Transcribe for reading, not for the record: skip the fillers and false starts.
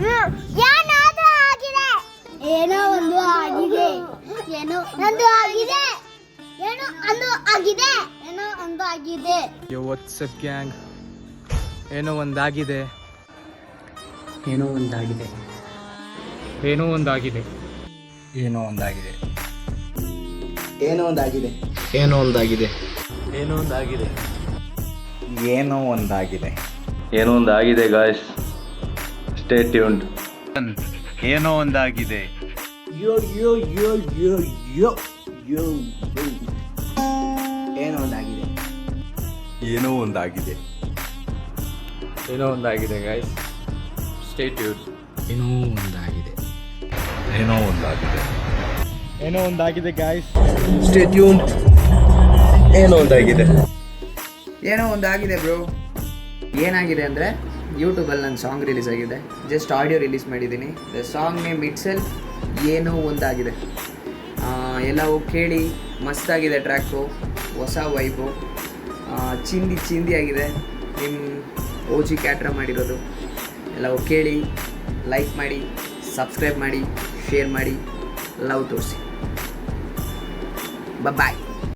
ಏನಾದರೂ ಆಗಿದೆ, ಏನೋ ಒಂದು ಆಗಿದೆ, ಏನೋ ಒಂದು ಆಗಿದೆ, ಏನೋ ಒಂದು ಆಗಿದೆ, ಏನೋ ಒಂದು ಆಗಿದೆ. ವಾಟ್ಸಪ್ ಗ್ಯಾಂಗ್, ಏನೋ ಒಂದಾಗಿದೆ, ಏನೋ ಒಂದಾಗಿದೆ, ಏನೋ ಒಂದಾಗಿದೆ, ಏನೋ ಒಂದಾಗಿದೆ, ಏನೋ ಒಂದಾಗಿದೆ, ಏನೋ ಒಂದಾಗಿದೆ, ಏನೋ ಒಂದಾಗಿದೆ, ಏನೋ ಒಂದಾಗಿದೆ, ಏನೋ ಒಂದು ಆಗಿದೆ ಗಾಯ್ಸ್, ಸ್ಟೇ ಟ್ಯೂನ್ಡ್. ಏನೋ ಒಂದಾಗಿದೆ. ಯೋ ಯೋ ಯೋ ಯೋ ಯೋ ಯೋ ಏನೋ ಒಂದಾಗಿದೆ, ಏನೋ ಒಂದಾಗಿದೆ, ಏನೋ ಒಂದಾಗಿದೆ ಗಾಯ್ಸ್, ಸ್ಟೇ ಟ್ಯೂನ್ಡ್. ಏನೋ ಒಂದಾಗಿದೆ, ಏನೋ ಒಂದಾಗಿದೆ, ಏನೋ ಒಂದಾಗಿದೆ ಗಾಯ್ಸ್, ಸ್ಟೇ ಟ್ಯೂನ್ಡ್. ಏನೋ ಒಂದಾಗಿದೆ. ಏನೋ ಒಂದಾಗಿದೆ ಬ್ರೋ. ಏನಾಗಿದೆ ಅಂದರೆ ಯೂಟ್ಯೂಬಲ್ಲಿ ನನ್ನ ಸಾಂಗ್ ರಿಲೀಸ್ ಆಗಿದೆ. ಜಸ್ಟ್ ಆಡಿಯೋ ರಿಲೀಸ್ ಮಾಡಿದ್ದೀನಿ. ದ ಸಾಂಗ್ ನೇಮ್ ಇಟ್ಸೆಲ್ಫ್ ಏನೋ ಒಂದಾಗಿದೆ. ಎಲ್ಲ ಹೋಗಿ ಕೇಳಿ, ಮಸ್ತಾಗಿದೆ ಟ್ರ್ಯಾಕು, ಹೊಸ ವೈಬು, ಚಿಂದಿ ಆಗಿದೆ. ನಿಮ್ಮ OG ಕ್ಯಾಟ್ರ ಮಾಡಿರೋದು. ಎಲ್ಲ ಹೋಗಿ ಕೇಳಿ, ಲೈಕ್ ಮಾಡಿ, ಸಬ್ಸ್ಕ್ರೈಬ್ ಮಾಡಿ, ಶೇರ್ ಮಾಡಿ, ಲವ್ ತೋರಿಸಿ. ಬಾಯ್.